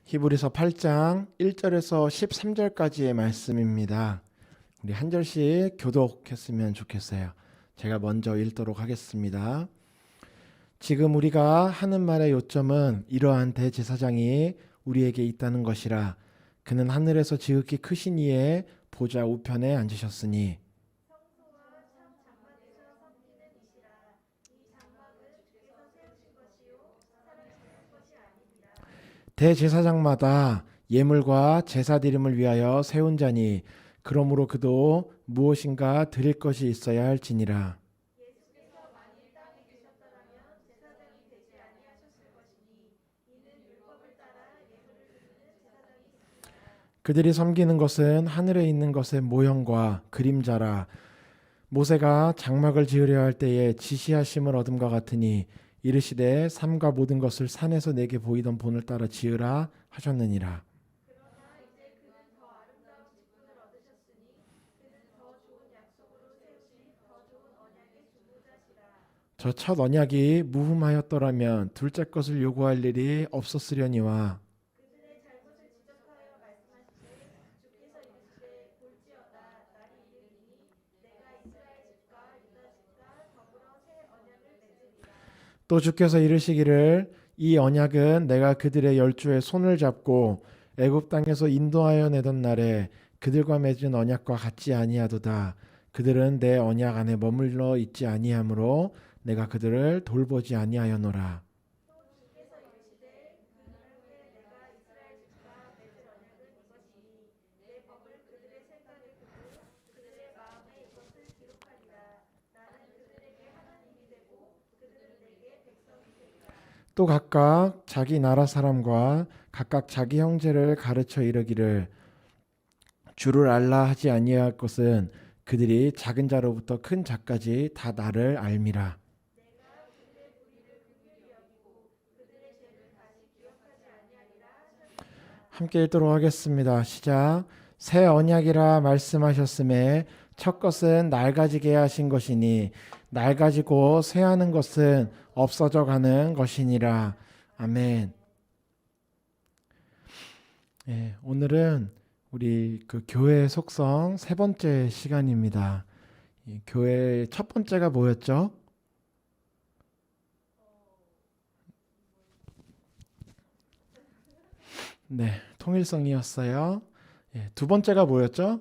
히브리서 8장 1절에서 13절까지의 말씀입니다. 우리 한 절씩 교독했으면 좋겠어요. 제가 먼저 읽도록 하겠습니다. 지금 우리가 하는 말의 요점은 이러한 대제사장이 우리에게 있다는 것이라. 그는 하늘에서 지극히 크신 이의 보좌 우편에 앉으셨으니 대제사장마다 예물과 제사 드림을 위하여 세운 자니 그러므로 그도 무엇인가 드릴 것이 있어야 할지니라. 그들이 섬기는 것은 하늘에 있는 것의 모형과 그림자라. 모세가 장막을 지으려 할 때에 지시하심을 얻음과 같으니 이르시되 삼가 모든 것을 산에서 내게 보이던 본을 따라 지으라 하셨느니라. 저 첫 언약이 무흠하였더라면 둘째 것을 요구할 일이 없었으려니와. 또 주께서 이르시기를 이 언약은 내가 그들의 열조의 손을 잡고 애굽 땅에서 인도하여 내던 날에 그들과 맺은 언약과 같지 아니하도다. 그들은 내 언약 안에 머물러 있지 아니하므로 내가 그들을 돌보지 아니하였노라. 또 각각 자기 나라 사람과 각각 자기 형제를 가르쳐 이르기를 주를 알라 하지 아니할 것은 그들이 작은 자로부터 큰 자까지 다 나를 알미라. 함께 읽도록 하겠습니다. 시작. 새 언약이라 말씀하셨음에 첫 것은 낡아지게 하신 것이니 낡아지고 쇠하는 것은 없어져 가는 것이니라. 아멘. 오늘은 우리 교회의 속성 세 번째 시간입니다. 교회 첫 번째가 뭐였죠? 통일성이었어요. 두 번째가 뭐였죠?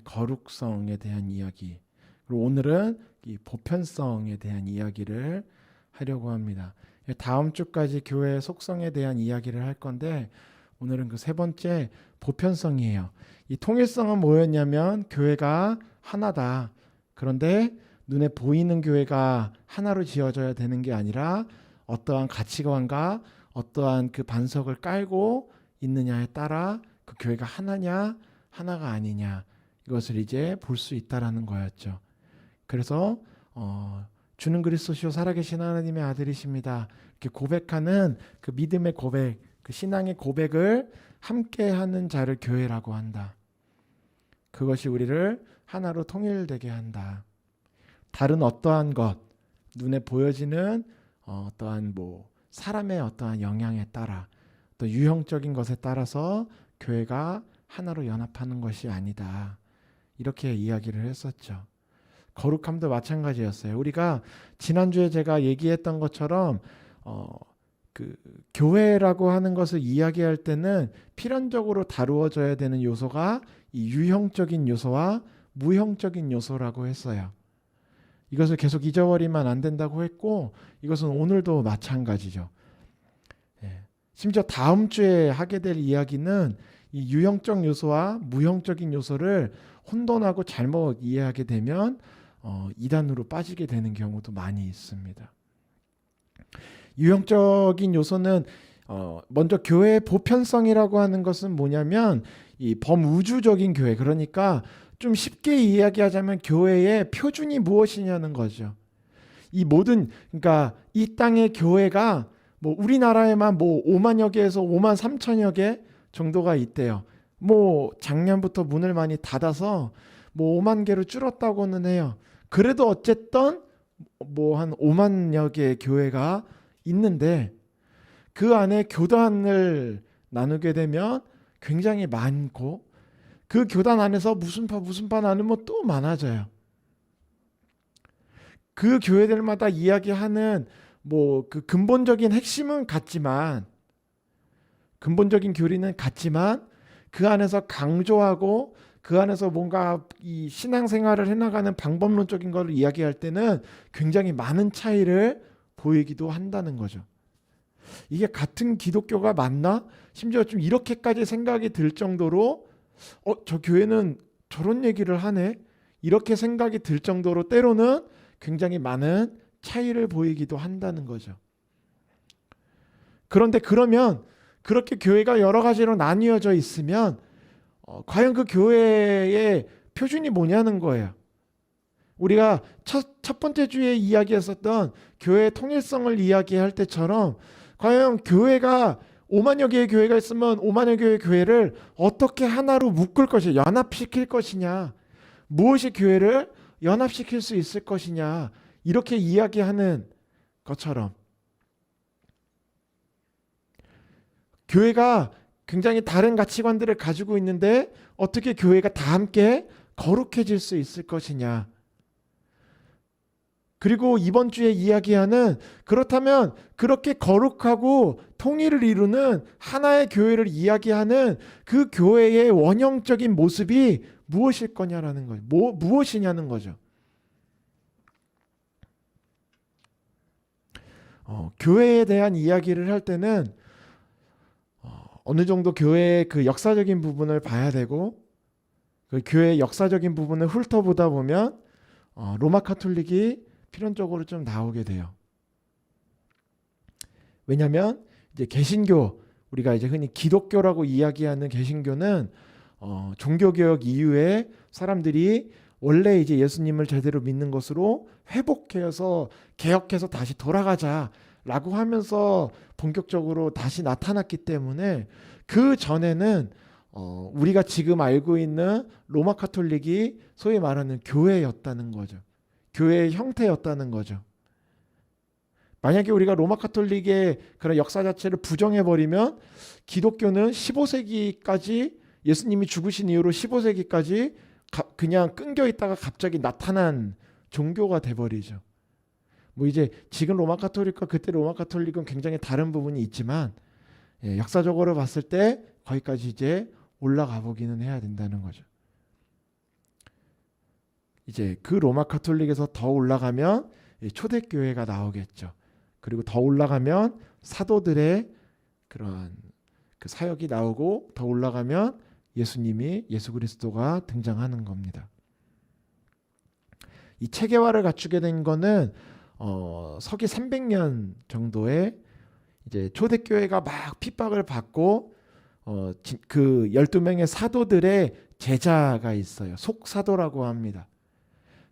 거룩성에 대한 이야기. 그리고 오늘은 이 보편성에 대한 이야기를 하려고 합니다. 다음 주까지 교회의 속성에 대한 이야기를 할 건데 오늘은 그 세 번째 보편성이에요. 이 통일성은 뭐였냐면 교회가 하나다. 그런데 눈에 보이는 교회가 하나로 지어져야 되는 게 아니라 어떠한 가치관과 어떠한 그 반석을 깔고 있느냐에 따라 그 교회가 하나냐 하나가 아니냐 이것을 이제 볼 수 있다라는 거였죠. 그래서 주는 그리스도시요 살아계신 하나님의 아들이십니다. 이렇게 고백하는 그 믿음의 고백, 그 신앙의 고백을 함께하는 자를 교회라고 한다. 그것이 우리를 하나로 통일되게 한다. 다른 어떠한 것, 눈에 보여지는 어떠한 사람의 어떠한 영향에 따라 또 유형적인 것에 따라서 교회가 하나로 연합하는 것이 아니다. 이렇게 이야기를 했었죠. 거룩함도 마찬가지였어요. 우리가 지난주에 제가 얘기했던 것처럼 교회라고 하는 것을 이야기할 때는 필연적으로 다루어져야 되는 요소가 이 유형적인 요소와 무형적인 요소라고 했어요. 이것을 계속 잊어버리면 안 된다고 했고 이것은 오늘도 마찬가지죠. 심지어 다음 주에 하게 될 이야기는 이 유형적 요소와 무형적인 요소를 혼돈하고 잘못 이해하게 되면 이단으로 빠지게 되는 경우도 많이 있습니다. 유형적인 요소는 먼저 교회의 보편성이라고 하는 것은 뭐냐면 이 범우주적인 교회, 그러니까 좀 쉽게 이야기하자면 교회의 표준이 무엇이냐는 거죠. 그러니까 이 땅의 교회가 우리나라에만 5만여 개에서 5만 3천여 개 정도가 있대요. 작년부터 문을 많이 닫아서 5만 개로 줄었다고는 해요. 그래도 어쨌든 한 5만여 개의 교회가 있는데 그 안에 교단을 나누게 되면 굉장히 많고, 그 교단 안에서 무슨 파 나누면 또 많아져요. 그 교회들마다 이야기하는 뭐 그 근본적인 핵심은 같지만, 근본적인 교리는 같지만, 그 안에서 강조하고 그 안에서 뭔가 이 신앙생활을 해나가는 방법론적인 걸 이야기할 때는 굉장히 많은 차이를 보이기도 한다는 거죠. 이게 같은 기독교가 맞나? 심지어 좀 이렇게까지 생각이 들 정도로 저 교회는 저런 얘기를 하네? 이렇게 생각이 들 정도로 때로는 굉장히 많은 차이를 보이기도 한다는 거죠. 그런데 그러면 그렇게 교회가 여러 가지로 나뉘어져 있으면 과연 그 교회의 표준이 뭐냐는 거예요. 우리가 첫 번째 주에 이야기했었던 교회의 통일성을 이야기할 때처럼 과연 교회가 5만여 개의 교회가 있으면 5만여 개의 교회를 어떻게 하나로 묶을 것이냐, 연합시킬 것이냐, 무엇이 교회를 연합시킬 수 있을 것이냐, 이렇게 이야기하는 것처럼 교회가 굉장히 다른 가치관들을 가지고 있는데 어떻게 교회가 다 함께 거룩해질 수 있을 것이냐. 그리고 이번 주에 이야기하는, 그렇다면 그렇게 거룩하고 통일을 이루는 하나의 교회를 이야기하는 그 교회의 원형적인 모습이 무엇일 거냐라는 거죠. 무엇이냐는 거죠. 교회에 대한 이야기를 할 때는 어느 정도 교회의 그 역사적인 부분을 봐야 되고, 그 교회의 역사적인 부분을 훑어보다 보면 로마 카톨릭이 필연적으로 좀 나오게 돼요. 왜냐하면 이제 개신교, 우리가 이제 흔히 기독교라고 이야기하는 개신교는 종교개혁 이후에 사람들이 원래 이제 예수님을 제대로 믿는 것으로 회복해서 개혁해서 다시 돌아가자라고 하면서 본격적으로 다시 나타났기 때문에, 그 전에는 우리가 지금 알고 있는 로마 카톨릭이 소위 말하는 교회였다는 거죠. 교회의 형태였다는 거죠. 만약에 우리가 로마 카톨릭의 그런 역사 자체를 부정해버리면 기독교는 15세기까지, 예수님이 죽으신 이후로 15세기까지 그냥 끊겨 있다가 갑자기 나타난 종교가 돼버리죠. 뭐 이제 지금 로마 카톨릭과 그때 로마 카톨릭은 굉장히 다른 부분이 있지만, 역사적으로 봤을 때 거기까지 이제 올라가 보기는 해야 된다는 거죠. 이제 그 로마 카톨릭에서 더 올라가면 초대교회가 나오겠죠. 그리고 더 올라가면 사도들의 그런 그 사역이 나오고, 더 올라가면 예수 그리스도가 등장하는 겁니다. 이 체계화를 갖추게 된 거는 서기 300년 정도에 이제 초대교회가 막 핍박을 받고 그 12명의 사도들의 제자가 있어요. 속사도라고 합니다.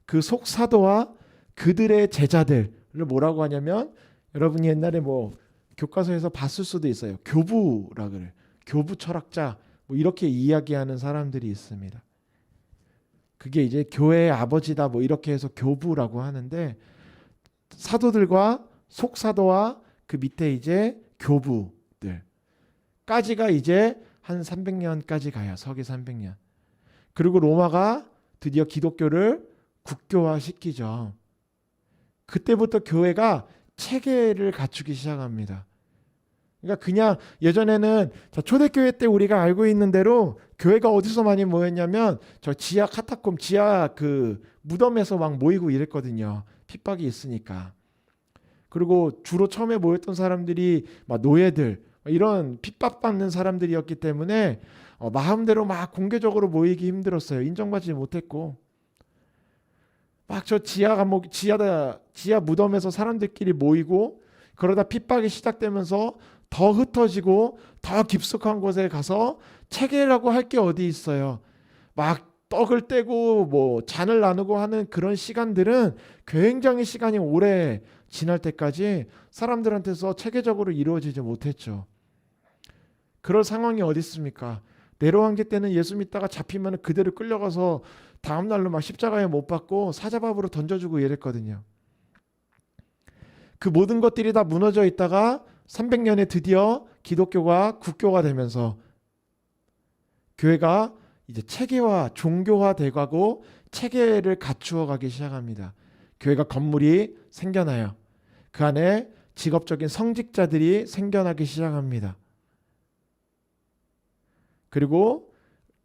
그 속사도와 그들의 제자들을 뭐라고 하냐면, 여러분이 옛날에 뭐 교과서에서 봤을 수도 있어요. 교부라 그래. 교부 철학자, 뭐 이렇게 이야기하는 사람들이 있습니다. 그게 이제 교회의 아버지다 뭐 이렇게 해서 교부라고 하는데, 사도들과 속사도와 그 밑에 이제 교부들까지가 이제 한 300년까지 가요. 서기 300년. 그리고 로마가 드디어 기독교를 국교화시키죠. 그때부터 교회가 체계를 갖추기 시작합니다. 그러니까 그냥 예전에는 초대교회 때 우리가 알고 있는 대로 교회가 어디서 많이 모였냐면 저 지하 카타콤, 지하 그 무덤에서 막 모이고 이랬거든요. 핍박이 있으니까. 그리고 주로 처음에 모였던 사람들이 막 노예들, 이런 핍박받는 사람들이었기 때문에 마음대로 막 공개적으로 모이기 힘들었어요. 인정받지 못했고, 막 저 지하 무덤에서 사람들끼리 모이고, 그러다 핍박이 시작되면서 더 흩어지고 더 깊숙한 곳에 가서 체계라고 할 게 어디 있어요. 막 떡을 떼고 뭐 잔을 나누고 하는 그런 시간들은 굉장히 시간이 오래 지날 때까지 사람들한테서 체계적으로 이루어지지 못했죠. 그럴 상황이 어디 있습니까? 네로 황제 때는 예수 믿다가 잡히면 그대로 끌려가서 다음 날로 막 십자가에 못 박고 사자밥으로 던져주고 이랬거든요. 그 모든 것들이 다 무너져 있다가 300년에 드디어 기독교가 국교가 되면서 교회가 이제 체계화, 종교화 돼가고 체계를 갖추어 가기 시작합니다. 교회가 건물이 생겨나요. 그 안에 직업적인 성직자들이 생겨나기 시작합니다. 그리고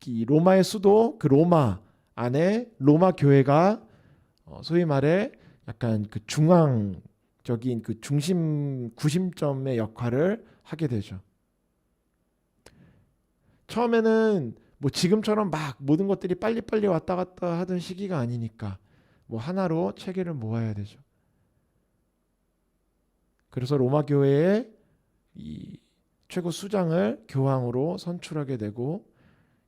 이 로마의 수도 그 로마 안에 로마 교회가 소위 말해 약간 그 중앙적인 그 중심 구심점의 역할을 하게 되죠. 처음에는 뭐 지금처럼 막 모든 것들이 빨리빨리 왔다 갔다 하던 시기가 아니니까 뭐 하나로 체계를 모아야 되죠. 그래서 로마 교회의 이 최고 수장을 교황으로 선출하게 되고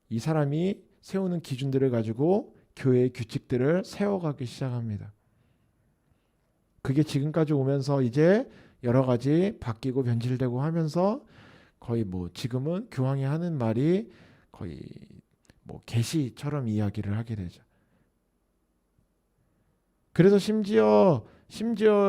이 사람이 세우는 기준들을 가지고 교회의 규칙들을 세워가기 시작합니다. 그게 지금까지 오면서 이제 여러 가지 바뀌고 변질되고 하면서 거의 뭐 지금은 교황이 하는 말이 거의 뭐 계시처럼 이야기를 하게 되죠. 그래서 심지어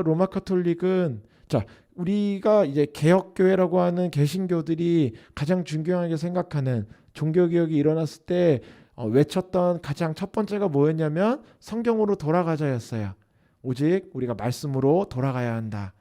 로마 카톨릭은 자 우리가 이제 개혁교회라고 하는 개신교들이 가장 중요하게 생각하는 종교개혁이 일어났을 때 외쳤던 가장 첫 번째가 뭐였냐면 성경으로 돌아가자였어요. 오직 우리가 말씀으로 돌아가야 한다.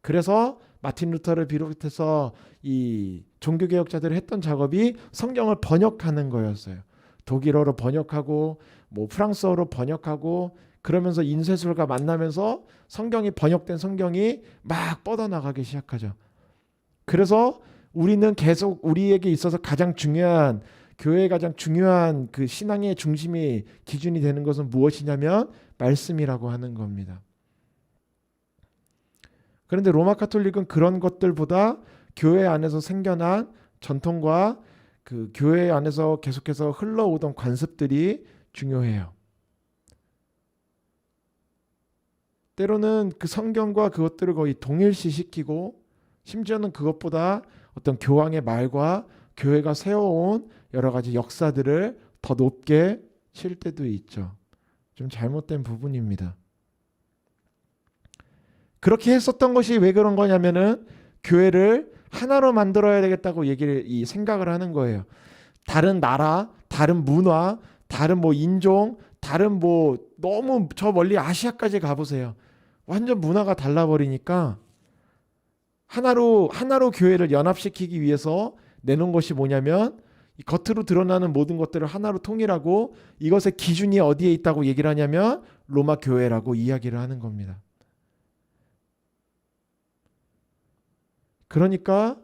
그래서 마틴 루터를 비롯해서 이 종교개혁자들이 했던 작업이 성경을 번역하는 거였어요. 독일어로 번역하고 뭐 프랑스어로 번역하고 그러면서 인쇄술과 만나면서 성경이 번역된 성경이 막 뻗어나가기 시작하죠. 그래서 우리는 계속 우리에게 있어서 가장 중요한 교회의 가장 중요한 그 신앙의 중심이 기준이 되는 것은 무엇이냐면 말씀이라고 하는 겁니다. 그런데 로마 카톨릭은 그런 것들보다 교회 안에서 생겨난 전통과 그 교회 안에서 계속해서 흘러오던 관습들이 중요해요. 때로는 그 성경과 그것들을 거의 동일시시키고 심지어는 그것보다 어떤 교황의 말과 교회가 세워온 여러 가지 역사들을 더 높게 칠 때도 있죠. 좀 잘못된 부분입니다. 그렇게 했었던 것이 왜 그런 거냐면은 교회를 하나로 만들어야 되겠다고 이 생각을 하는 거예요. 다른 나라, 다른 문화, 다른 뭐 인종, 다른 뭐 너무 저 멀리 아시아까지 가보세요. 완전 문화가 달라버리니까 하나로 교회를 연합시키기 위해서 내놓은 것이 뭐냐면 겉으로 드러나는 모든 것들을 하나로 통일하고 이것의 기준이 어디에 있다고 얘기를 하냐면 로마 교회라고 이야기를 하는 겁니다. 그러니까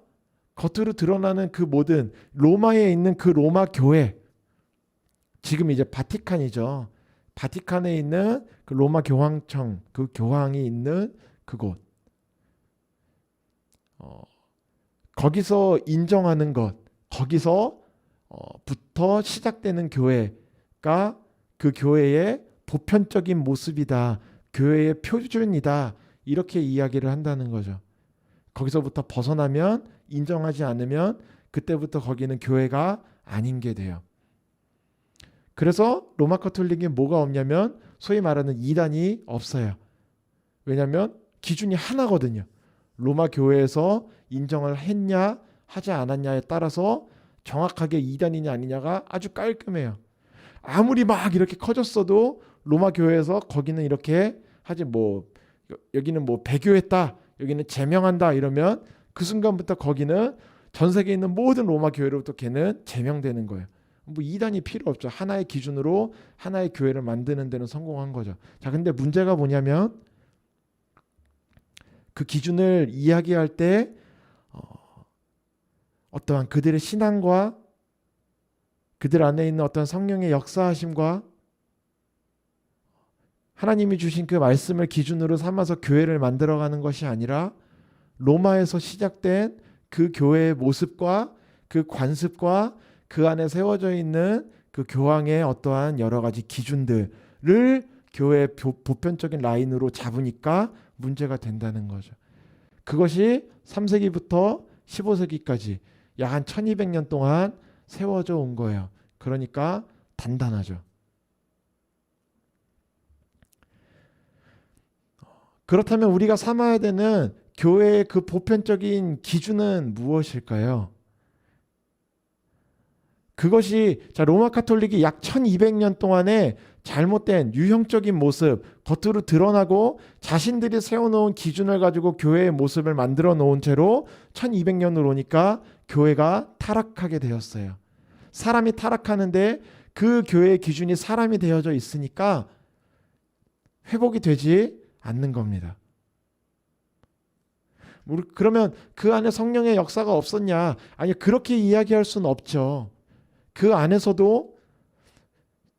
겉으로 드러나는 그 모든 로마에 있는 그 로마 교회 지금 이제 바티칸이죠. 바티칸에 있는 그 로마 교황청 그 교황이 있는 그곳 거기서 인정하는 것 거기서부터 시작되는 교회가 그 교회의 보편적인 모습이다. 교회의 표준이다. 이렇게 이야기를 한다는 거죠. 거기서부터 벗어나면 인정하지 않으면 그때부터 거기는 교회가 아닌 게 돼요. 그래서 로마 카톨릭이 뭐가 없냐면 소위 말하는 이단이 없어요. 왜냐하면 기준이 하나거든요. 로마 교회에서 인정을 했냐 하지 않았냐에 따라서 정확하게 이단이냐 아니냐가 아주 깔끔해요. 아무리 막 이렇게 커졌어도 로마 교회에서 거기는 이렇게 하지 뭐 여기는 뭐 배교했다 여기는 제명한다 이러면 그 순간부터 거기는 전 세계에 있는 모든 로마 교회로부터 걔는 제명되는 거예요. 뭐 이단이 필요 없죠. 하나의 기준으로 하나의 교회를 만드는 데는 성공한 거죠. 자, 근데 문제가 뭐냐면 그 기준을 이야기할 때 어떠한 그들의 신앙과 그들 안에 있는 어떤 성령의 역사하심과 하나님이 주신 그 말씀을 기준으로 삼아서 교회를 만들어가는 것이 아니라 로마에서 시작된 그 교회의 모습과 그 관습과 그 안에 세워져 있는 그 교황의 어떠한 여러 가지 기준들을 교회의 보편적인 라인으로 잡으니까 문제가 된다는 거죠. 그것이 3세기부터 15세기까지 약 한 1200년 동안 세워져 온 거예요. 그러니까 단단하죠. 그렇다면 우리가 삼아야 되는 교회의 그 보편적인 기준은 무엇일까요? 그것이 로마 카톨릭이 약 1200년 동안에 잘못된 유형적인 모습, 겉으로 드러나고 자신들이 세워놓은 기준을 가지고 교회의 모습을 만들어 놓은 채로 1200년으로 오니까 교회가 타락하게 되었어요. 사람이 타락하는데 그 교회의 기준이 사람이 되어져 있으니까 회복이 되지 않는 겁니다. 그러면 그 안에 성령의 역사가 없었냐? 아니, 그렇게 이야기할 수는 없죠. 그 안에서도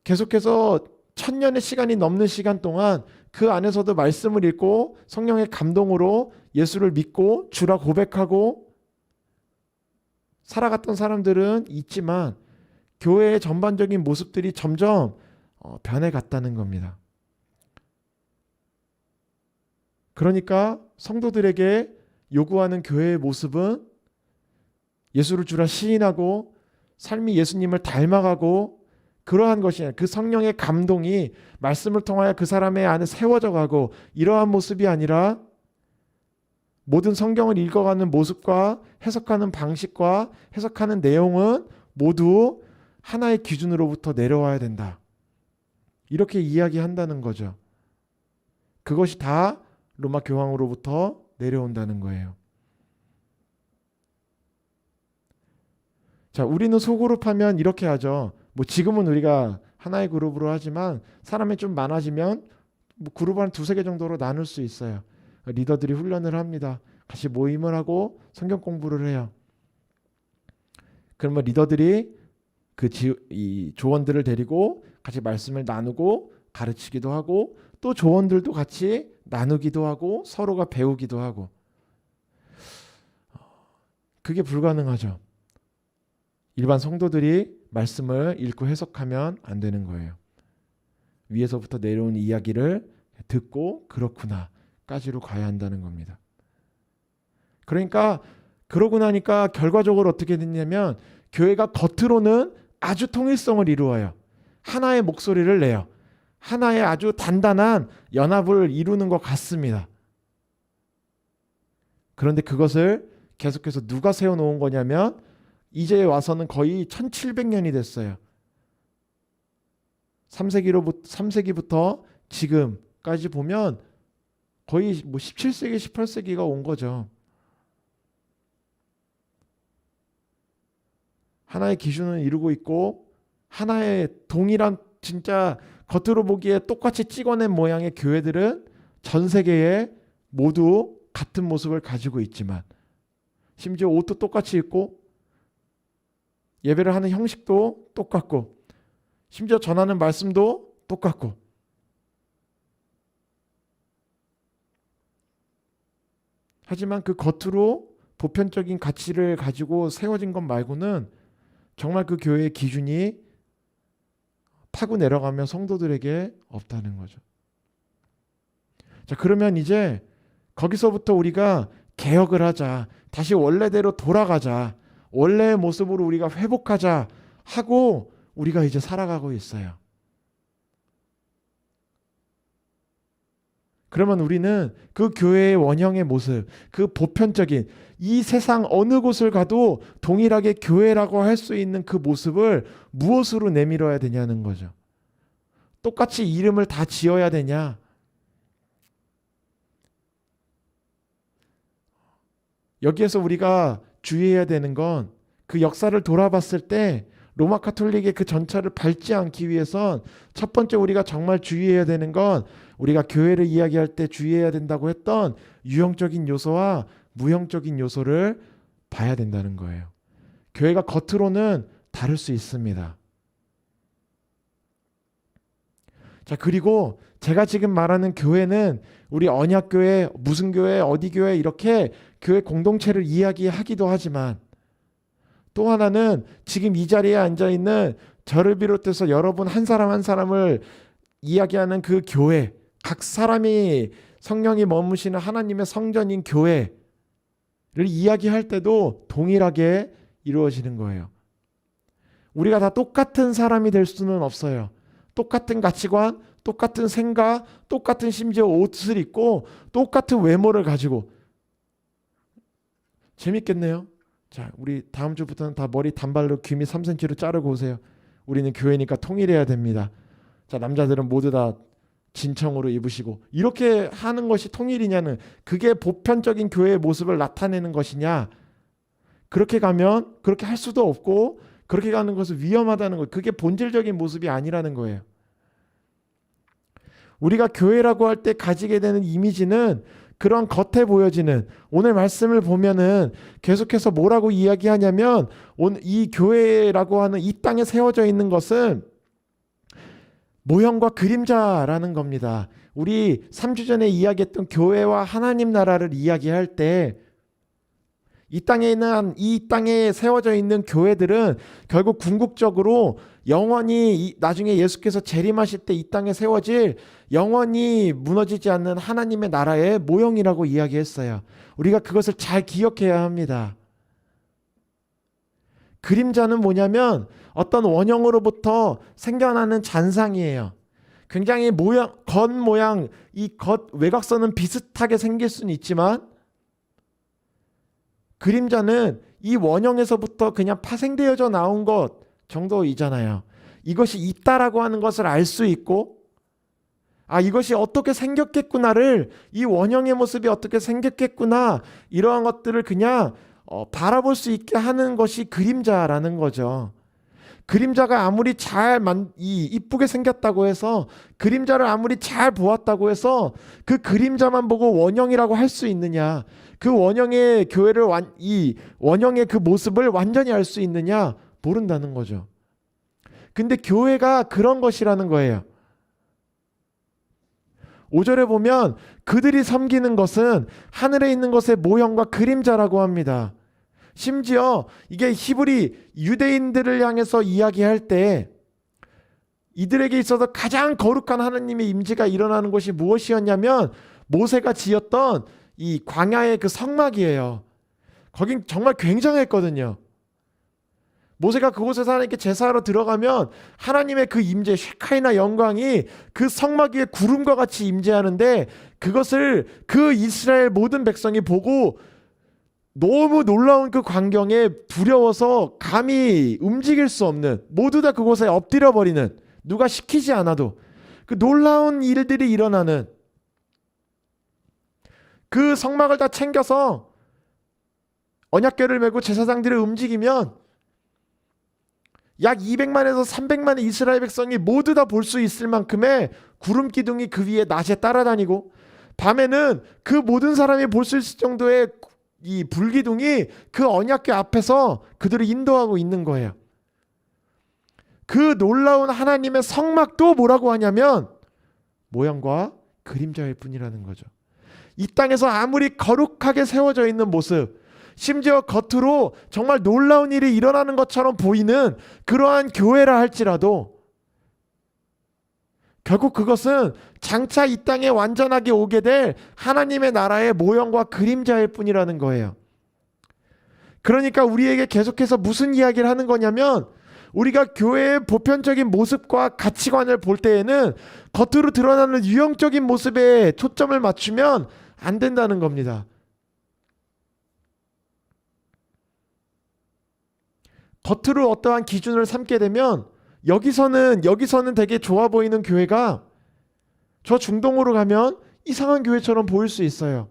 계속해서 1000년의 시간이 넘는 시간 동안 그 안에서도 말씀을 읽고 성령의 감동으로 예수를 믿고 주라 고백하고 살아갔던 사람들은 있지만 교회의 전반적인 모습들이 점점 변해갔다는 겁니다. 그러니까 성도들에게 요구하는 교회의 모습은 예수를 주라 시인하고 삶이 예수님을 닮아가고 그러한 것이 그 성령의 감동이 말씀을 통하여 그 사람의 안에 세워져 가고 이러한 모습이 아니라 모든 성경을 읽어가는 모습과 해석하는 방식과 해석하는 내용은 모두 하나의 기준으로부터 내려와야 된다. 이렇게 이야기한다는 거죠. 그것이 다 로마 교황으로부터 내려온다는 거예요. 자, 우리는 소그룹 하면 이렇게 하죠. 지금은 우리가 하나의 그룹으로 하지만 사람이 좀 많아지면 그룹 한 두세 개 정도로 나눌 수 있어요. 리더들이 훈련을 합니다. 같이 모임을 하고 성경 공부를 해요. 그러면 리더들이 이 조원들을 데리고 같이 말씀을 나누고 가르치기도 하고 또 조원들도 같이 나누기도 하고 서로가 배우기도 하고 그게 불가능하죠. 일반 성도들이 말씀을 읽고 해석하면 안 되는 거예요. 위에서부터 내려온 이야기를 듣고 그렇구나 까지로 가야 한다는 겁니다. 그러니까 그러고 나니까 결과적으로 어떻게 됐냐면 교회가 겉으로는 아주 통일성을 이루어요. 하나의 목소리를 내요. 하나의 아주 단단한 연합을 이루는 것 같습니다. 그런데 그것을 계속해서 누가 세워놓은 거냐면 이제 와서는 거의 1700년이 됐어요. 3세기부터 지금까지 보면 거의 17세기, 18세기가 온 거죠. 하나의 기준을 이루고 있고 하나의 동일한 진짜 겉으로 보기에 똑같이 찍어낸 모양의 교회들은 전 세계에 모두 같은 모습을 가지고 있지만 심지어 옷도 똑같이 입고 예배를 하는 형식도 똑같고 심지어 전하는 말씀도 똑같고 하지만 그 겉으로 보편적인 가치를 가지고 세워진 것 말고는 정말 그 교회의 기준이 파고 내려가면 성도들에게 없다는 거죠. 자, 그러면 이제 거기서부터 우리가 개혁을 하자. 다시 원래대로 돌아가자. 원래의 모습으로 우리가 회복하자 하고 우리가 이제 살아가고 있어요. 그러면 우리는 그 교회의 원형의 모습, 그 보편적인 이 세상 어느 곳을 가도 동일하게 교회라고 할 수 있는 그 모습을 무엇으로 내밀어야 되냐는 거죠. 똑같이 이름을 다 지어야 되냐? 여기에서 우리가 주의해야 되는 건 그 역사를 돌아봤을 때 로마 카톨릭의 그 전철을 밟지 않기 위해선 첫 번째 우리가 정말 주의해야 되는 건 우리가 교회를 이야기할 때 주의해야 된다고 했던 유형적인 요소와 무형적인 요소를 봐야 된다는 거예요. 교회가 겉으로는 다를 수 있습니다. 자, 그리고 제가 지금 말하는 교회는 우리 언약교회, 무슨 교회, 어디 교회 이렇게 교회 공동체를 이야기하기도 하지만 또 하나는 지금 이 자리에 앉아있는 저를 비롯해서 여러분 한 사람 한 사람을 이야기하는 그 교회, 각 사람이 성령이 머무시는 하나님의 성전인 교회를 이야기할 때도 동일하게 이루어지는 거예요. 우리가 다 똑같은 사람이 될 수는 없어요. 똑같은 가치관, 똑같은 생각, 똑같은 심지어 옷을 입고 똑같은 외모를 가지고 재밌겠네요. 자, 우리 다음 주부터는 다 머리 단발로 귀미 3cm로 자르고 오세요. 우리는 교회니까 통일해야 됩니다. 자, 남자들은 모두 다 진청으로 입으시고, 이렇게 하는 것이 통일이냐는, 그게 보편적인 교회의 모습을 나타내는 것이냐. 그렇게 가면 그렇게 할 수도 없고, 그렇게 가는 것은 위험하다는 거예요. 그게 본질적인 모습이 아니라는 거예요. 우리가 교회라고 할 때 가지게 되는 이미지는 그런 겉에 보여지는, 오늘 말씀을 보면은 계속해서 뭐라고 이야기하냐면, 오늘 이 교회라고 하는 이 땅에 세워져 있는 것은 모형과 그림자라는 겁니다. 우리 3주 전에 이야기했던 교회와 하나님 나라를 이야기할 때, 이 땅에 세워져 있는 교회들은 결국 궁극적으로 영원히 나중에 예수께서 재림하실 때 이 땅에 세워질 영원히 무너지지 않는 하나님의 나라의 모형이라고 이야기했어요. 우리가 그것을 잘 기억해야 합니다. 그림자는 뭐냐면 어떤 원형으로부터 생겨나는 잔상이에요. 굉장히 겉모양, 이 겉 외곽선은 비슷하게 생길 수는 있지만, 그림자는 이 원형에서부터 그냥 파생되어져 나온 것 정도이잖아요. 이것이 있다라고 하는 것을 알 수 있고, 이것이 어떻게 생겼겠구나를, 이 원형의 모습이 어떻게 생겼겠구나, 이러한 것들을 그냥 바라볼 수 있게 하는 것이 그림자라는 거죠. 그림자가 아무리 이쁘게 생겼다고 해서, 그림자를 아무리 잘 보았다고 해서 그 그림자만 보고 원형이라고 할 수 있느냐, 그 원형의 교회를 이 원형의 그 모습을 완전히 알 수 있느냐, 모른다는 거죠. 근데 교회가 그런 것이라는 거예요. 5절에 보면 그들이 섬기는 것은 하늘에 있는 것의 모형과 그림자라고 합니다. 심지어 이게 히브리 유대인들을 향해서 이야기할 때 이들에게 있어서 가장 거룩한 하나님의 임재가 일어나는 곳이 무엇이었냐면, 모세가 지었던 이 광야의 그 성막이에요. 거긴 정말 굉장했거든요. 모세가 그곳에서 하나님께 제사하러 들어가면 하나님의 그 임재, 쉐카이나 영광이 그 성막 위에 구름과 같이 임재하는데, 그것을 그 이스라엘 모든 백성이 보고 너무 놀라운 그 광경에 두려워서 감히 움직일 수 없는, 모두 다 그곳에 엎드려 버리는, 누가 시키지 않아도 그 놀라운 일들이 일어나는, 그 성막을 다 챙겨서 언약궤를 메고 제사장들을 움직이면 약 200만에서 300만의 이스라엘 백성이 모두 다 볼 수 있을 만큼의 구름 기둥이 그 위에 낮에 따라다니고, 밤에는 그 모든 사람이 볼 수 있을 정도의 이 불기둥이 그 언약궤 앞에서 그들을 인도하고 있는 거예요. 그 놀라운 하나님의 성막도 뭐라고 하냐면 모형과 그림자일 뿐이라는 거죠. 이 땅에서 아무리 거룩하게 세워져 있는 모습, 심지어 겉으로 정말 놀라운 일이 일어나는 것처럼 보이는 그러한 교회라 할지라도, 결국 그것은 장차 이 땅에 완전하게 오게 될 하나님의 나라의 모형과 그림자일 뿐이라는 거예요. 그러니까 우리에게 계속해서 무슨 이야기를 하는 거냐면, 우리가 교회의 보편적인 모습과 가치관을 볼 때에는 겉으로 드러나는 유형적인 모습에 초점을 맞추면 안 된다는 겁니다. 겉으로 어떠한 기준을 삼게 되면 여기서는 되게 좋아 보이는 교회가 저 중동으로 가면 이상한 교회처럼 보일 수 있어요.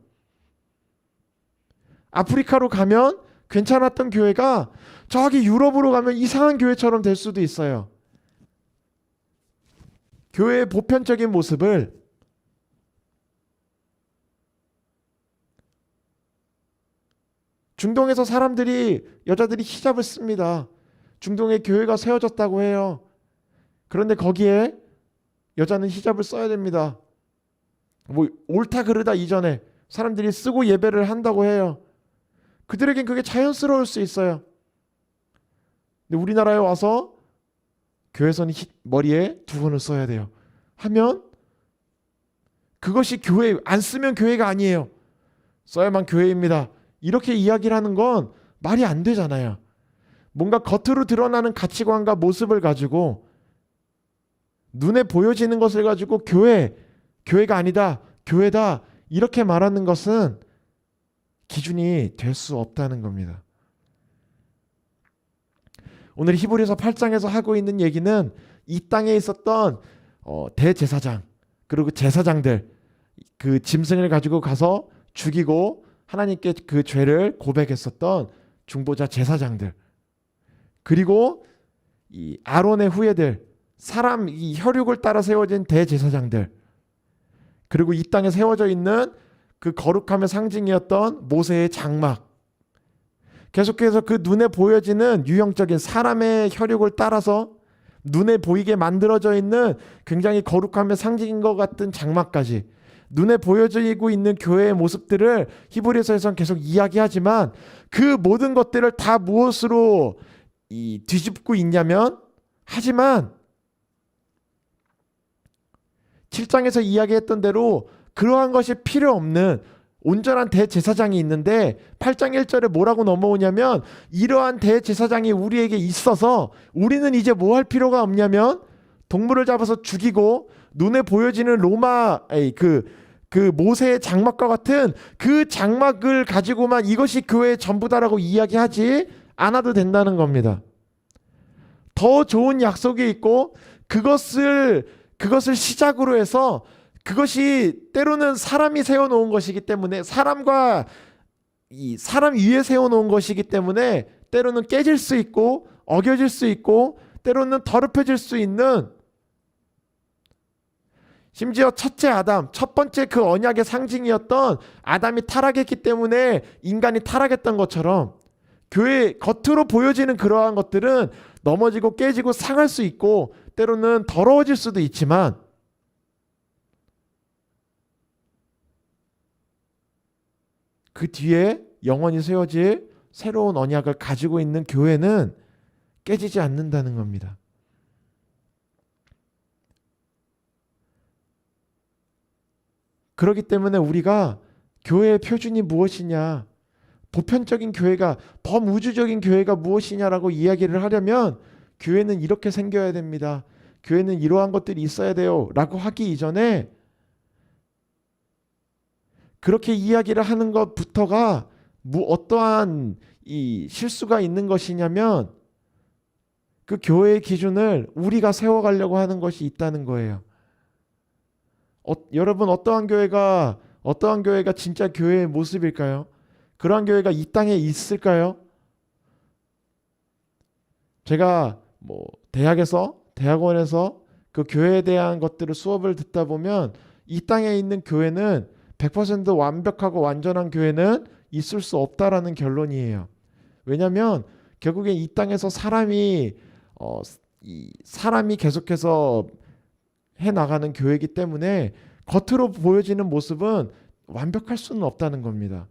아프리카로 가면 괜찮았던 교회가 저기 유럽으로 가면 이상한 교회처럼 될 수도 있어요. 교회의 보편적인 모습을 중동에서 여자들이 히잡을 씁니다. 중동에 교회가 세워졌다고 해요. 그런데 거기에 여자는 히잡을 써야 됩니다. 뭐 옳다 그르다 이전에 사람들이 쓰고 예배를 한다고 해요. 그들에겐 그게 자연스러울 수 있어요. 근데 우리나라에 와서 교회에서는 머리에 두건을 써야 돼요 하면, 그것이 교회, 안 쓰면 교회가 아니에요, 써야만 교회입니다, 이렇게 이야기를 하는 건 말이 안 되잖아요. 뭔가 겉으로 드러나는 가치관과 모습을 가지고, 눈에 보여지는 것을 가지고 교회가 아니다, 교회다, 이렇게 말하는 것은 기준이 될 수 없다는 겁니다. 오늘 히브리서 8장에서 하고 있는 얘기는 이 땅에 있었던 대제사장 그리고 제사장들 그 짐승을 가지고 가서 죽이고 하나님께 그 죄를 고백했었던 중보자 제사장들 그리고 이 아론의 후예들 사람 이 혈육을 따라 세워진 대제사장들 그리고 이 땅에 세워져 있는 그 거룩함의 상징이었던 모세의 장막 계속해서 그 눈에 보여지는 유형적인 사람의 혈육을 따라서 눈에 보이게 만들어져 있는 굉장히 거룩함의 상징인 것 같은 장막까지 눈에 보여지고 있는 교회의 모습들을 히브리서에서는 계속 이야기하지만 그 모든 것들을 다 무엇으로 뒤집고 있냐면 하지만 7장에서 이야기했던 대로 그러한 것이 필요 없는 온전한 대제사장이 있는데 8장 1절에 뭐라고 넘어오냐면 이러한 대제사장이 우리에게 있어서 우리는 이제 뭐 할 필요가 없냐면 동물을 잡아서 죽이고 눈에 보여지는 그 모세의 장막과 같은 그 장막을 가지고만 이것이 교회의 전부다라고 이야기하지 않아도 된다는 겁니다. 더 좋은 약속이 있고 그것을 시작으로 해서 그것이 때로는 사람이 세워놓은 것이기 때문에 사람 위에 세워놓은 것이기 때문에 때로는 깨질 수 있고 어겨질 수 있고 때로는 더럽혀질 수 있는 심지어 첫째 아담 첫 번째 그 언약의 상징이었던 아담이 타락했기 때문에 인간이 타락했던 것처럼 교회 겉으로 보여지는 그러한 것들은 넘어지고 깨지고 상할 수 있고 때로는 더러워질 수도 있지만 그 뒤에 영원히 세워질 새로운 언약을 가지고 있는 교회는 깨지지 않는다는 겁니다. 그렇기 때문에 우리가 교회의 표준이 무엇이냐 보편적인 교회가 범우주적인 교회가 무엇이냐라고 이야기를 하려면 교회는 이렇게 생겨야 됩니다. 교회는 이러한 것들이 있어야 돼요 라고 하기 이전에 그렇게 이야기를 하는 것부터가 어떠한 이 실수가 있는 것이냐면 그 교회의 기준을 우리가 세워가려고 하는 것이 있다는 거예요. 여러분 어떠한 교회가 진짜 교회의 모습일까요? 그러한 교회가 이 땅에 있을까요? 제가 대학원에서 그 교회에 대한 것들을 수업을 듣다 보면 이 땅에 있는 교회는 100% 완벽하고 완전한 교회는 있을 수 없다라는 결론이에요. 왜냐하면 결국에 이 땅에서 사람이 계속해서 해나가는 교회이기 때문에 겉으로 보여지는 모습은 완벽할 수는 없다는 겁니다.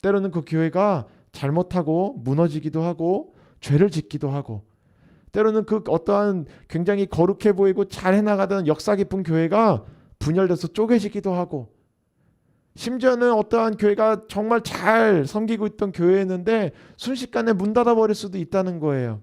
때로는 그 교회가 잘못하고 무너지기도 하고 죄를 짓기도 하고 때로는 그 어떠한 굉장히 거룩해 보이고 잘 해나가던 역사 깊은 교회가 분열돼서 쪼개지기도 하고 심지어는 어떠한 교회가 정말 잘 섬기고 있던 교회였는데 순식간에 문 닫아버릴 수도 있다는 거예요.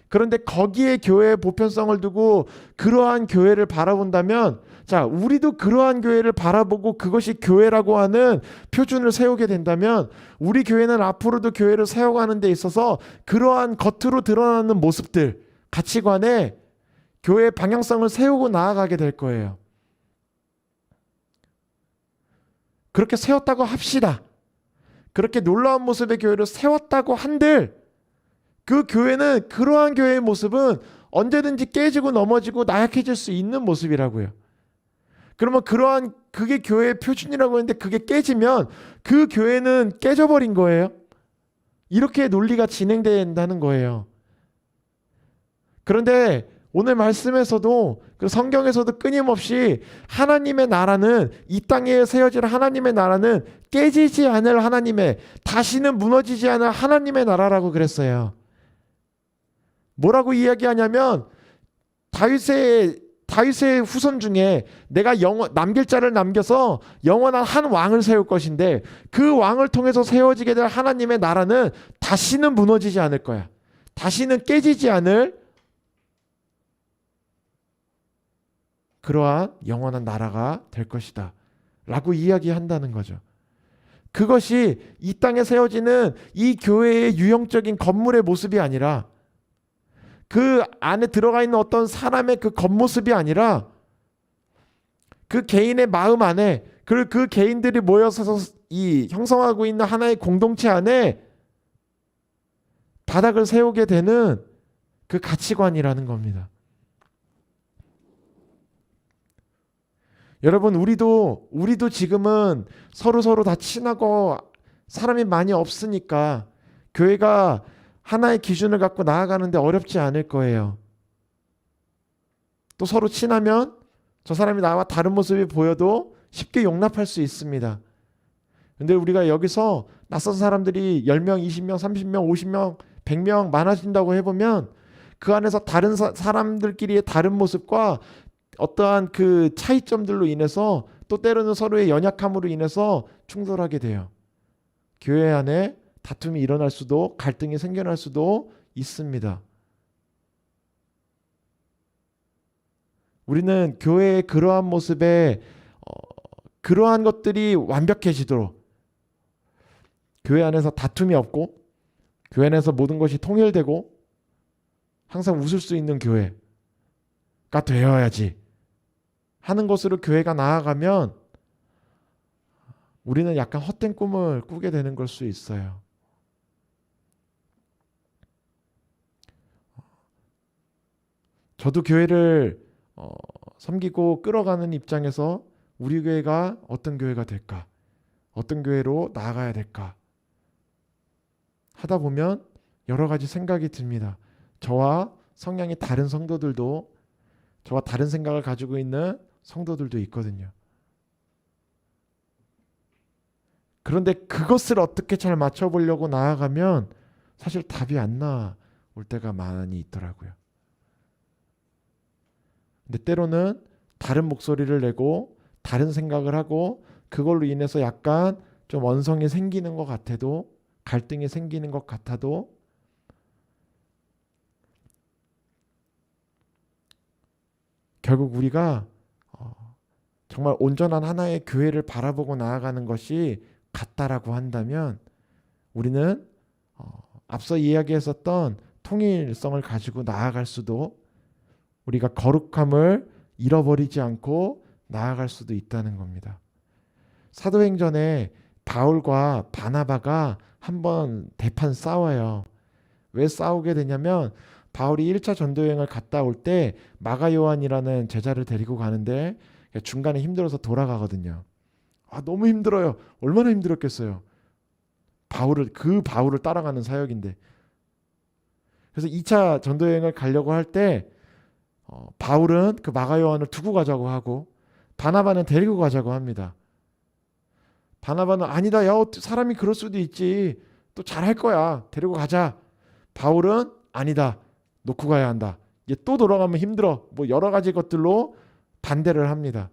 그런데 거기에 교회의 보편성을 두고 그러한 교회를 바라본다면 자 우리도 그러한 교회를 바라보고 그것이 교회라고 하는 표준을 세우게 된다면 우리 교회는 앞으로도 교회를 세워가는 데 있어서 그러한 겉으로 드러나는 모습들 가치관에 교회의 방향성을 세우고 나아가게 될 거예요. 그렇게 세웠다고 합시다. 그렇게 놀라운 모습의 교회를 세웠다고 한들 그 교회는 그러한 교회의 모습은 언제든지 깨지고 넘어지고 나약해질 수 있는 모습이라고요. 그러면 그게 교회의 표준이라고 했는데 그게 깨지면 그 교회는 깨져버린 거예요. 이렇게 논리가 진행된다는 거예요. 그런데 오늘 말씀에서도 그 성경에서도 끊임없이 하나님의 나라는 이 땅에 세워질 하나님의 나라는 깨지지 않을 하나님의 다시는 무너지지 않을 하나님의 나라라고 그랬어요. 뭐라고 이야기하냐면 다윗의 후손 중에 내가 남길 자를 남겨서 영원한 한 왕을 세울 것인데 그 왕을 통해서 세워지게 될 하나님의 나라는 다시는 무너지지 않을 거야. 다시는 깨지지 않을 그러한 영원한 나라가 될 것이다 라고 이야기한다는 거죠. 그것이 이 땅에 세워지는 이 교회의 유형적인 건물의 모습이 아니라, 그 안에 들어가 있는 어떤 사람의 그 겉모습이 아니라, 그 개인의 마음 안에, 그 개인들이 모여서 이 형성하고 있는 하나의 공동체 안에 바닥을 세우게 되는 그 가치관이라는 겁니다. 여러분, 우리도 지금은 서로 다 친하고 사람이 많이 없으니까 교회가 하나의 기준을 갖고 나아가는데 어렵지 않을 거예요. 또 서로 친하면 저 사람이 나와 다른 모습이 보여도 쉽게 용납할 수 있습니다. 근데 우리가 여기서 낯선 사람들이 10명, 20명, 30명, 50명, 100명 많아진다고 해보면 그 안에서 다른 사람들끼리의 다른 모습과 어떠한 그 차이점들로 인해서 또 때로는 서로의 연약함으로 인해서 충돌하게 돼요. 교회 안에 다툼이 일어날 수도, 갈등이 생겨날 수도 있습니다. 우리는 교회의 그러한 모습에 그러한 것들이 완벽해지도록, 교회 안에서 다툼이 없고 교회 안에서 모든 것이 통일되고 항상 웃을 수 있는 교회가 되어야지 하는 것으로 교회가 나아가면 우리는 약간 헛된 꿈을 꾸게 되는 걸 수 있어요. 저도 교회를 섬기고 끌어가는 입장에서 우리 교회가 어떤 교회가 될까? 어떤 교회로 나아가야 될까? 하다 보면 여러 가지 생각이 듭니다. 저와 성향이 다른 성도들도, 저와 다른 생각을 가지고 있는 성도들도 있거든요. 그런데 그것을 어떻게 잘 맞춰보려고 나아가면 사실 답이 안 나올 때가 많이 있더라고요. 근데 때로는 다른 목소리를 내고 다른 생각을 하고 그걸로 인해서 약간 좀 언성이 생기는 것 같아도, 갈등이 생기는 것 같아도 결국 우리가 정말 온전한 하나의 교회를 바라보고 나아가는 것이 같다라고 한다면 우리는 앞서 이야기했었던 통일성을 가지고 나아갈 수도, 우리가 거룩함을 잃어버리지 않고 나아갈 수도 있다는 겁니다. 사도행전에 바울과 바나바가 한번 대판 싸워요. 왜 싸우게 되냐면 바울이 1차 전도여행을 갔다 올 때 마가 요한이라는 제자를 데리고 가는데 중간에 힘들어서 돌아가거든요. 너무 힘들어요. 얼마나 힘들었겠어요. 바울을 따라가는 사역인데. 그래서 2차 전도여행을 가려고 할 때 바울은 그 마가 요한을 두고 가자고 하고 바나바는 데리고 가자고 합니다. 바나바는 아니다, 야, 사람이 그럴 수도 있지, 또 잘할 거야, 데리고 가자. 바울은 아니다, 놓고 가야 한다, 이제 또 돌아가면 힘들어, 뭐 여러 가지 것들로 반대를 합니다.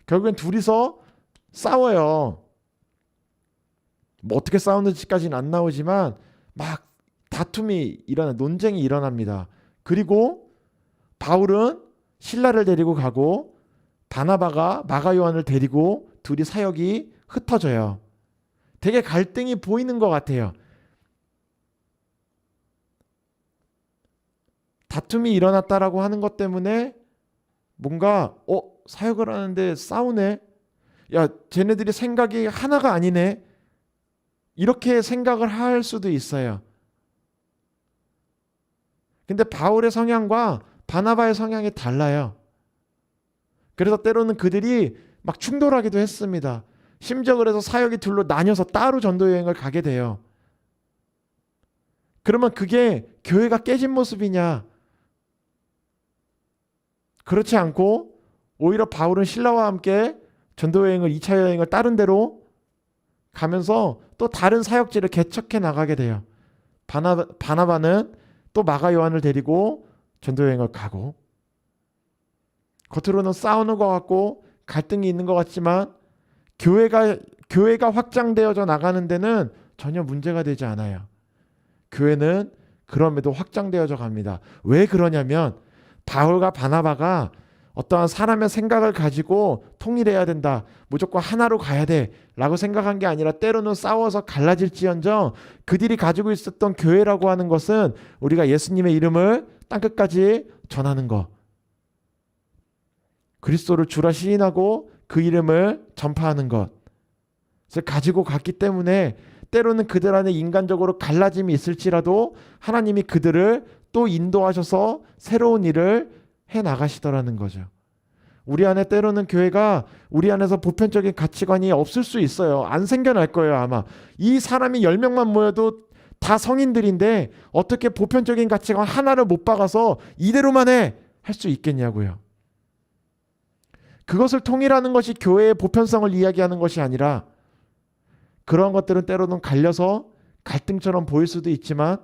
결국엔 둘이서 싸워요. 뭐 어떻게 싸우는지까지는 안 나오지만 막 다툼이 논쟁이 일어납니다. 그리고 바울은 실라를 데리고 가고 바나바가 마가 요한을 데리고 둘이 사역이 흩어져요. 되게 갈등이 보이는 것 같아요. 다툼이 일어났다라고 하는 것 때문에 뭔가 사역을 하는데 싸우네, 야 쟤네들이 생각이 하나가 아니네, 이렇게 생각을 할 수도 있어요. 근데 바울의 성향과 바나바의 성향이 달라요. 그래서 때로는 그들이 막 충돌하기도 했습니다. 심지어 그래서 사역이 둘로 나뉘어서 따로 전도여행을 가게 돼요. 그러면 그게 교회가 깨진 모습이냐? 그렇지 않고 오히려 바울은 신라와 함께 전도여행을, 2차 여행을 다른 데로 가면서 또 다른 사역지를 개척해 나가게 돼요. 바나바는 또 마가 요한을 데리고 전도여행을 가고, 겉으로는 싸우는 것 같고 갈등이 있는 것 같지만 교회가 확장되어져 나가는 데는 전혀 문제가 되지 않아요. 교회는 그럼에도 확장되어져 갑니다. 왜 그러냐면 바울과 바나바가 어떠한 사람의 생각을 가지고 통일해야 된다, 무조건 하나로 가야 돼 라고 생각한 게 아니라 때로는 싸워서 갈라질지언정 그들이 가지고 있었던 교회라고 하는 것은 우리가 예수님의 이름을 땅끝까지 전하는 것, 그리스도를 주라 시인하고 그 이름을 전파하는 것을 가지고 갔기 때문에 때로는 그들 안에 인간적으로 갈라짐이 있을지라도 하나님이 그들을 또 인도하셔서 새로운 일을 해 나가시더라는 거죠. 우리 안에 때로는 교회가 우리 안에서 보편적인 가치관이 없을 수 있어요. 안 생겨날 거예요, 아마. 이 사람이 10명만 모여도 다 성인들인데 어떻게 보편적인 가치관 하나를 못 박아서 이대로만 해 할 수 있겠냐고요. 그것을 통일하는 것이 교회의 보편성을 이야기하는 것이 아니라, 그런 것들은 때로는 갈려서 갈등처럼 보일 수도 있지만,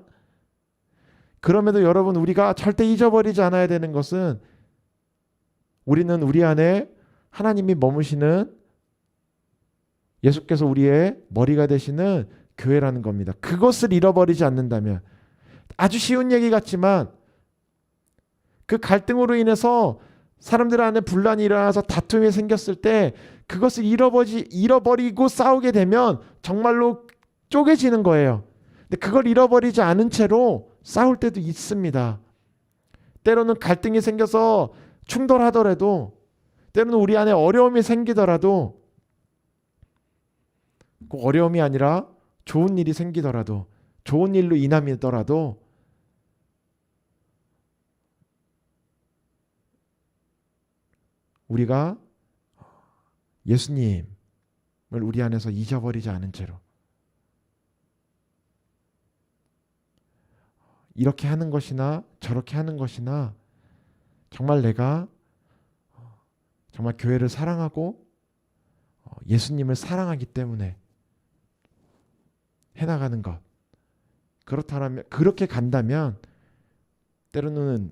그럼에도 여러분, 우리가 절대 잊어버리지 않아야 되는 것은 우리는 우리 안에 하나님이 머무시는, 예수께서 우리의 머리가 되시는 교회라는 겁니다. 그것을 잃어버리지 않는다면, 아주 쉬운 얘기 같지만 그 갈등으로 인해서 사람들 안에 분란이 일어나서 다툼이 생겼을 때 그것을 잃어버리고 싸우게 되면 정말로 쪼개지는 거예요. 근데 그걸 잃어버리지 않은 채로 싸울 때도 있습니다. 때로는 갈등이 생겨서 충돌하더라도, 때로는 우리 안에 어려움이 생기더라도, 꼭 어려움이 아니라 좋은 일이 생기더라도, 좋은 일로 인함이더라도 우리가 예수님을 우리 안에서 잊어버리지 않은 채로 이렇게 하는 것이나 저렇게 하는 것이나 정말 내가 정말 교회를 사랑하고 예수님을 사랑하기 때문에 해나가는 것, 그렇다면, 그렇게 간다면 때로는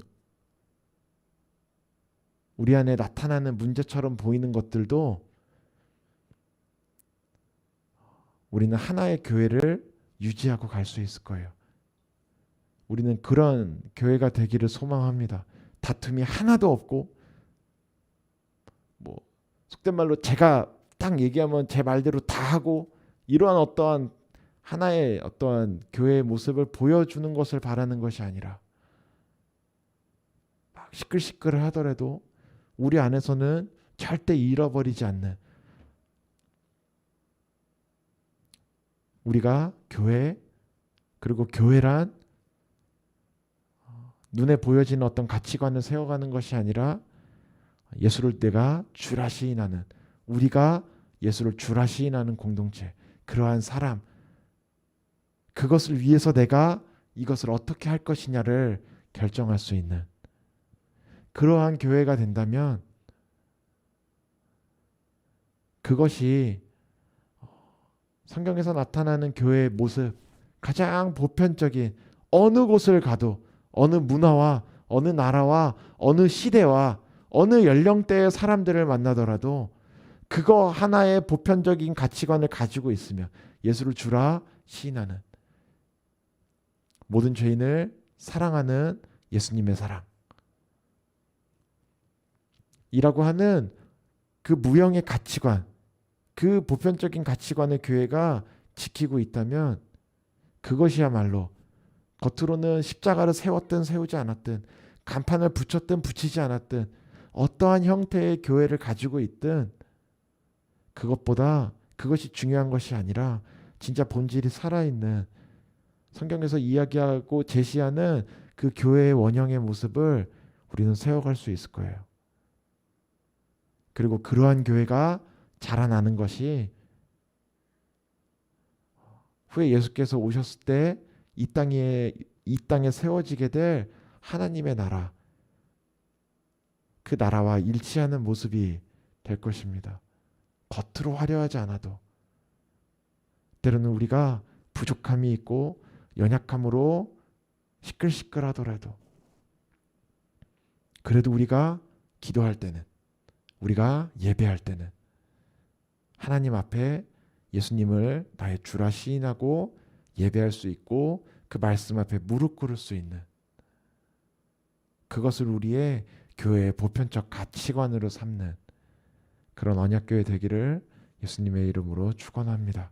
우리 안에 나타나는 문제처럼 보이는 것들도 우리는 하나의 교회를 유지하고 갈 수 있을 거예요. 우리는 그런 교회가 되기를 소망합니다. 다툼이 하나도 없고, 속된 말로 제가 딱 얘기하면 제 말대로 다 하고, 이러한 어떠한 하나의 어떠한 교회의 모습을 보여주는 것을 바라는 것이 아니라, 막 시끌시끌 하더라도 우리 안에서는 절대 잃어버리지 않는, 우리가 교회, 그리고 교회란 눈에 보여지는 어떤 가치관을 세워가는 것이 아니라 예수를 내가 주라 시인하는, 우리가 예수를 주라 시인하는 공동체, 그러한 사람, 그것을 위해서 내가 이것을 어떻게 할 것이냐를 결정할 수 있는 그러한 교회가 된다면, 그것이 성경에서 나타나는 교회의 모습, 가장 보편적인, 어느 곳을 가도, 어느 문화와 어느 나라와 어느 시대와 어느 연령대의 사람들을 만나더라도 그거 하나의 보편적인 가치관을 가지고 있으며 예수를 주라 시인하는, 모든 죄인을 사랑하는 예수님의 사랑 이라고 하는 그 무형의 가치관, 그 보편적인 가치관을 교회가 지키고 있다면, 그것이야말로 겉으로는 십자가를 세웠든 세우지 않았든, 간판을 붙였든 붙이지 않았든, 어떠한 형태의 교회를 가지고 있든, 그것보다 그것이 중요한 것이 아니라 진짜 본질이 살아있는, 성경에서 이야기하고 제시하는 그 교회의 원형의 모습을 우리는 세워갈 수 있을 거예요. 그리고 그러한 교회가 자라나는 것이 후에 예수께서 오셨을 때 이 땅에 세워지게 될 하나님의 나라, 그 나라와 일치하는 모습이 될 것입니다. 겉으로 화려하지 않아도, 때로는 우리가 부족함이 있고 연약함으로 시끌시끌하더라도, 그래도 우리가 기도할 때는, 우리가 예배할 때는 하나님 앞에 예수님을 나의 주라 시인하고 예배할 수 있고 그 말씀 앞에 무릎 꿇을 수 있는, 그것을 우리의 교회의 보편적 가치관으로 삼는 그런 언약교회 되기를 예수님의 이름으로 축원합니다.